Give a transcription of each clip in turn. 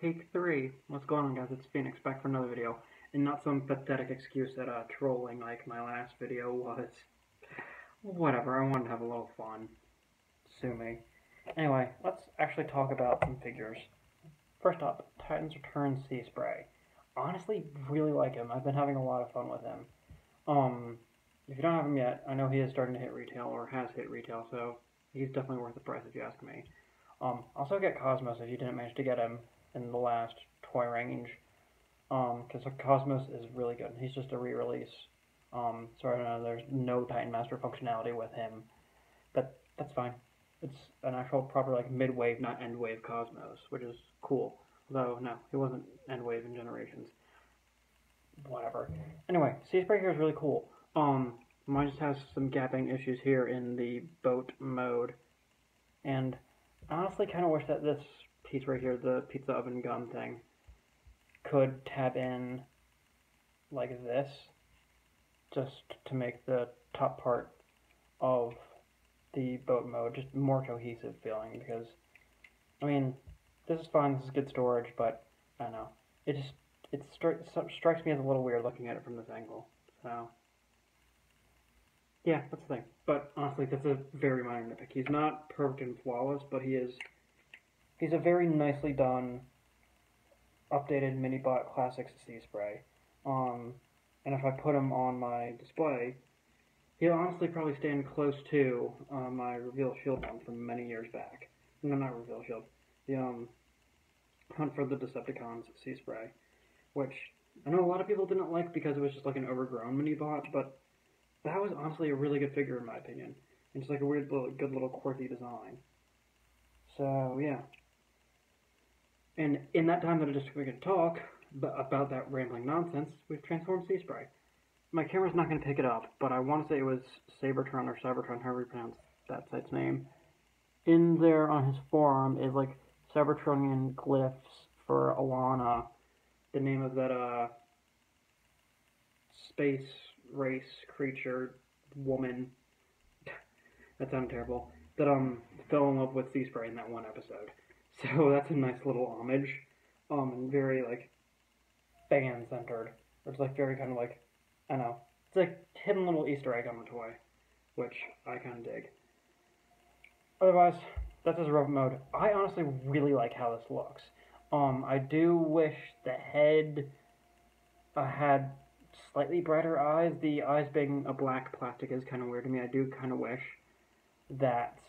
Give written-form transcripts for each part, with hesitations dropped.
Take 3. What's going on, guys? It's Phoenix, back for another video. And not some pathetic excuse that trolling like my last video was. Whatever, I wanted to have a little fun. Sue me. Anyway, let's actually talk about some figures. First up, Titans Return Seaspray. Honestly, really like him. I've been having a lot of fun with him. If you don't have him yet, I know he is starting to hit retail, or has hit retail, so he's definitely worth the price if you ask me. Also get Cosmos if you didn't manage to get him in the last toy range, because Cosmos is really good. He's just a re-release, so I don't know, there's no Titan Master functionality with him, but that's fine. It's an actual proper, like, mid-wave, not end-wave Cosmos, which is cool. Though, no, he wasn't end-wave in Generations. Whatever. Anyway, Seaspray here is really cool. Mine just has some gapping issues here in the boat mode, and I honestly kind of wish that this piece right here, the pizza oven gun thing, could tab in like this, just to make the top part of the boat mode just more cohesive feeling, because, I mean, this is fine, this is good storage, but, I don't know, it strikes me as a little weird looking at it from this angle, so, yeah, that's the thing. But honestly, that's a very minor nitpick. He's not perfect and flawless, but he's a very nicely done, updated Minibot Classics Seaspray. And if I put him on my display, he'll honestly probably stand close to my Reveal Shield one from many years back. No, not Reveal Shield. The Hunt for the Decepticons Seaspray, which I know a lot of people didn't like because it was just like an overgrown Minibot, but that was honestly a really good figure in my opinion. And just like a weird little, good little quirky design. So, yeah. And in that time that it just took me to talk about that rambling nonsense, we've transformed Seaspray. My camera's not going to pick it up, but I want to say it was Sabertron or Cybertron, however you pronounce that site's name. In there on his forearm is like Cybertronian glyphs for Alana, the name of that space race creature woman that sounded terrible, that fell in love with Seaspray in that one episode. So that's a nice little homage, and very like fan centered. It's like very kind of like, I don't know, it's like hidden little Easter egg on the toy, which I kind of dig. Otherwise, that's his robot mode. I honestly really like how this looks. I do wish the head had slightly brighter eyes. The eyes being a black plastic is kind of weird to me. I do kind of wish that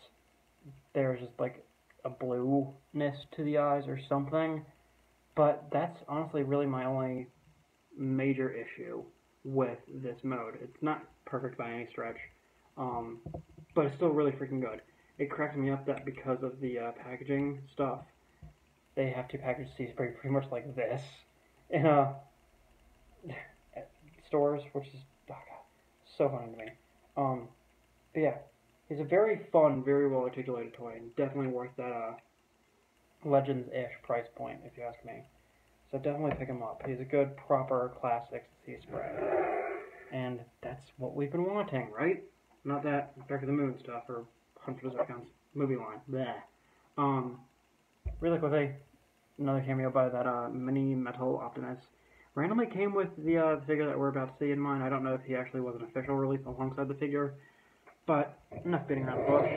there's just like a blueness to the eyes or something. But that's honestly really my only major issue with this mode. It's not perfect by any stretch, but it's still really freaking good. It cracks me up that because of the packaging stuff, they have to package Seaspray pretty much like this in stores, which is, oh God, so funny to me. But yeah, he's a very fun, very well articulated toy, and definitely worth that Legends-ish price point, if you ask me. So definitely pick him up. He's a good, proper classic Seaspray, and that's what we've been wanting, right? Not that Back to the Moon stuff or Hunt for the Decepticons movie line. Bleh. Really quickly, another cameo by that mini Metal Optimus. Randomly came with the figure that we're about to see in mine. I don't know if he actually was an official release alongside the figure, but enough beating around the bush.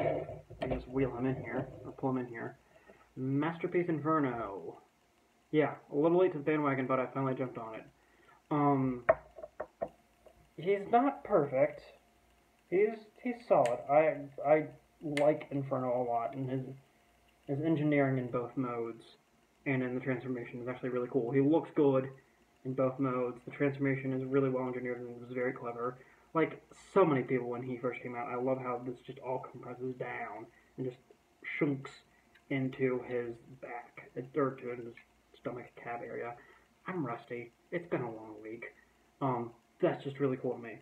I just wheel him in here, or pull him in here. Masterpiece Inferno. Yeah, a little late to the bandwagon, but I finally jumped on it. He's not perfect. He's solid. I like Inferno a lot, and his engineering in both modes and in the transformation is actually really cool. He looks good in both modes. The transformation is really well engineered and was very clever. Like so many people when he first came out, I love how this just all compresses down and just shunks into his back, or to his stomach cab area. I'm rusty. It's been a long week. That's just really cool to me.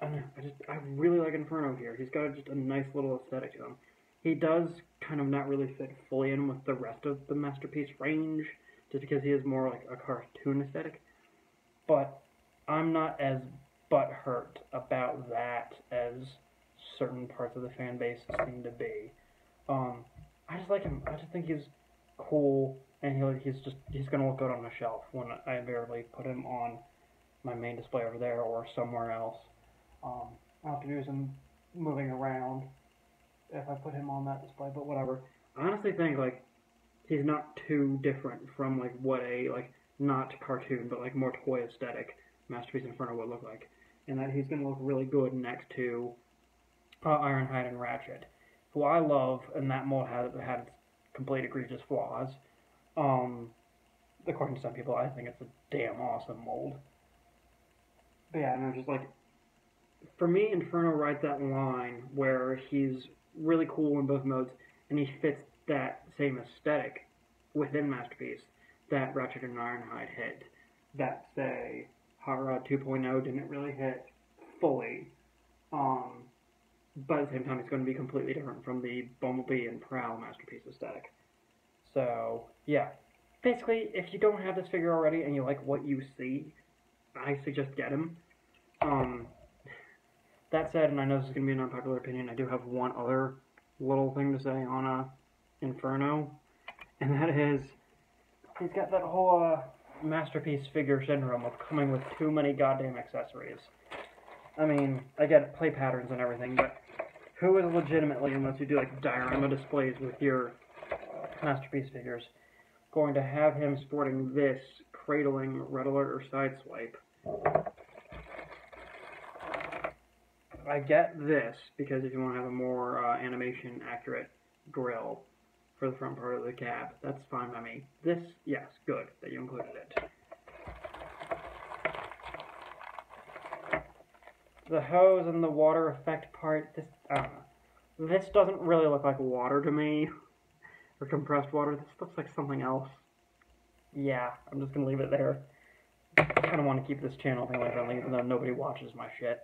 I don't know, I really like Inferno here. He's got just a nice little aesthetic to him. He does kind of not really fit fully in with the rest of the Masterpiece range, just because he is more like a cartoon aesthetic. But I'm not as butthurt about that as certain parts of the fan base seem to be. I just like him. I just think he's cool, and he's gonna look good on the shelf when I invariably put him on my main display over there or somewhere else. I'll have to do some moving around if I put him on that display, but whatever. I honestly think like he's not too different from like what a like not cartoon but like more toy aesthetic Masterpiece Inferno would look like, and that he's gonna look really good next to Ironhide and Ratchet, who I love, and that mold had complete egregious flaws. According to some people, I think it's a damn awesome mold. But yeah, no, just like for me, Inferno rides that line where he's really cool in both modes, and he fits that same aesthetic within Masterpiece that Ratchet and Ironhide hit. That, say, Hot Rod 2.0 didn't really hit fully. But at the same time, it's going to be completely different from the Bumblebee and Prowl Masterpiece aesthetic. So, yeah. Basically, if you don't have this figure already and you like what you see, I suggest get him. That said, and I know this is going to be an unpopular opinion, I do have one other little thing to say on Inferno, and that is, he's got that whole Masterpiece figure syndrome of coming with too many goddamn accessories. I mean, I get play patterns and everything, but who is legitimately, unless you do like diorama displays with your Masterpiece figures, going to have him sporting this cradling Red Alert or Sideswipe? I get this, because if you want to have a more animation accurate grill for the front part of the cab, that's fine by me. This, yes, good that you included it. The hose and the water effect part, this, I don't know. This doesn't really look like water to me, or compressed water. This looks like something else. Yeah, I'm just gonna leave it there. I kind of want to keep this channel family friendly, even though nobody watches my shit.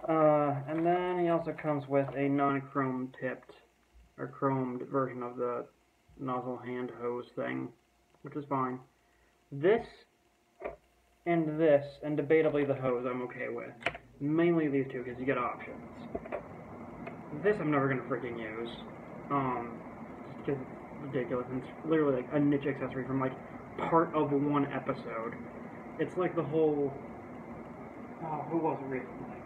And then he also comes with a non-chrome tipped, or chromed version of the nozzle hand hose thing, which is fine. This, and debatably the hose I'm okay with. Mainly these two, because you get options. This I'm never going to freaking use. Just because it's ridiculous, and it's literally like a niche accessory from like part of one episode. It's like the whole... who was it recently?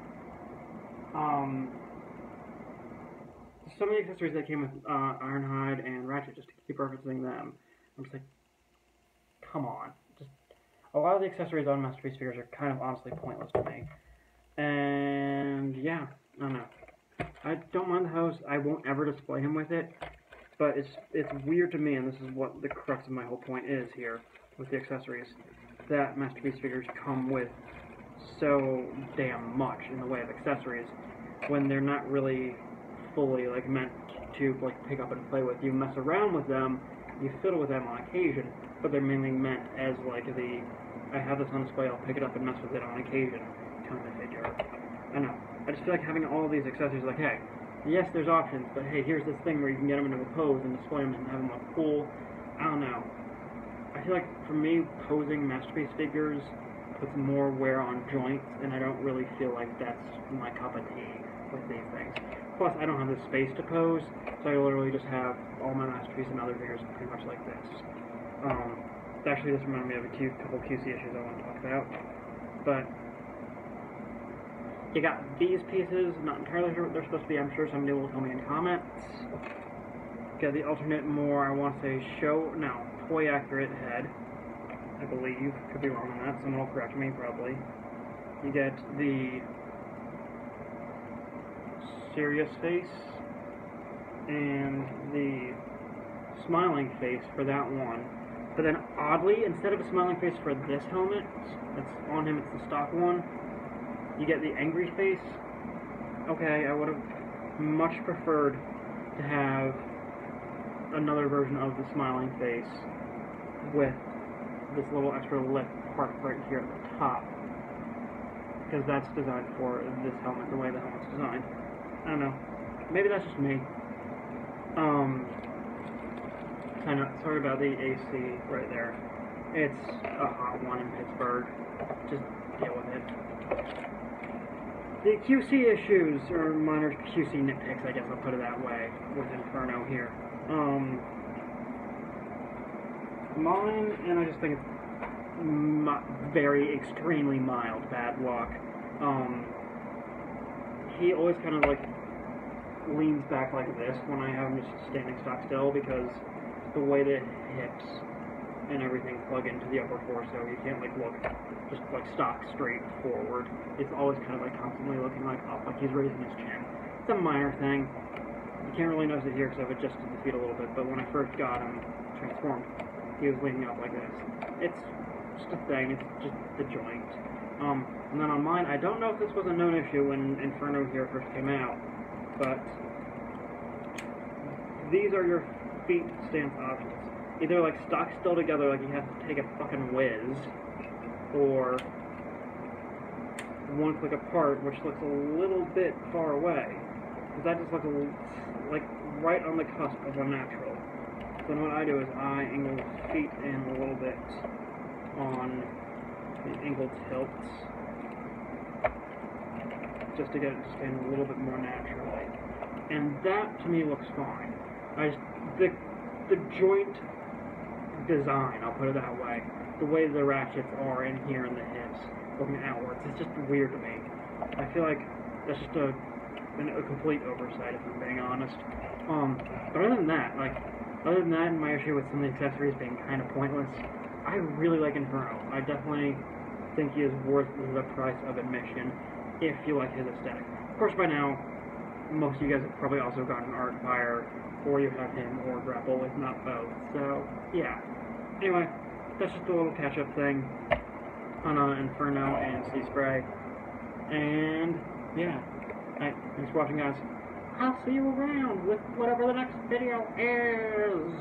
Some of the accessories that came with Ironhide and Ratchet, just to keep referencing them. I'm just like, come on. Just a lot of the accessories on Masterpiece figures are kind of honestly pointless to me. And yeah, I don't know. I don't mind the hose. I won't ever display him with it, but it's weird to me, and this is what the crux of my whole point is here with the accessories, that Masterpiece figures come with so damn much in the way of accessories when they're not really fully like meant to like pick up and play with. You mess around with them, you fiddle with them on occasion, but they're mainly meant as like the I have this on display, I'll pick it up and mess with it on occasion kind of figure. I know. I just feel like having all these accessories, like, hey, yes, there's options, but hey, here's this thing where you can get them into a pose and display them and have them look cool. I don't know. I feel like for me, posing Masterpiece figures puts more wear on joints, and I don't really feel like that's my cup of tea with these things. Plus, I don't have the space to pose, so I literally just have all my Masterpiece and other figures pretty much like this. Actually, this reminded me of a couple QC issues I want to talk about. But you got these pieces, not entirely sure what they're supposed to be. I'm sure somebody will tell me in comments. Got the alternate, more, I want to say, toy accurate head, I believe. Could be wrong on that. Someone will correct me, probably. You get the serious face and the smiling face for that one. But then, oddly, instead of a smiling face for this helmet, that's on him, it's the stock one, you get the angry face. Okay, I would have much preferred to have another version of the smiling face with this little extra lip part right here at the top, because that's designed for this helmet, the way the helmet's designed. I don't know. Maybe that's just me. I know, sorry about the AC right there. It's a hot one in Pittsburgh. Just deal with it. The QC issues, or minor QC nitpicks, I guess I'll put it that way, with Inferno here. Mine, and I just think it's very extremely mild bad luck. He always kind of like leans back like this when I have him just standing stock still, because the way the hips and everything plug into the upper torso, you can't like look just like stock straight forward. It's always kind of like constantly looking like up, like he's raising his chin. It's a minor thing. You can't really notice it here because I've adjusted the feet a little bit, but when I first got him transformed, he was leaning up like this. It's just a thing, it's just the joint. And then on mine, I don't know if this was a known issue when Inferno here first came out, but these are your feet stance options. Either like stock still together like you have to take a fucking whiz, or one click apart, which looks a little bit far away. Because that just looks like right on the cusp of unnatural. So then what I do is I angle the feet in a little bit on the ankle tilts, just to get it to stand a little bit more naturally. And that, to me, looks fine. The joint design, I'll put it that way, the way the ratchets are in here in the hips, looking outwards, it's just weird to me. I feel like that's just a complete oversight, if I'm being honest. But other than that, and my issue with some of the accessories being kind of pointless, I really like Inferno. I definitely think he is worth the price of admission if you like his aesthetic. Of course, by now, most of you guys have probably also gotten Artfire, or you have him or Grapple, if not both. So, yeah. Anyway, that's just a little catch-up thing on Inferno and Seaspray. And, yeah. Alright, thanks for watching, guys. I'll see you around with whatever the next video is.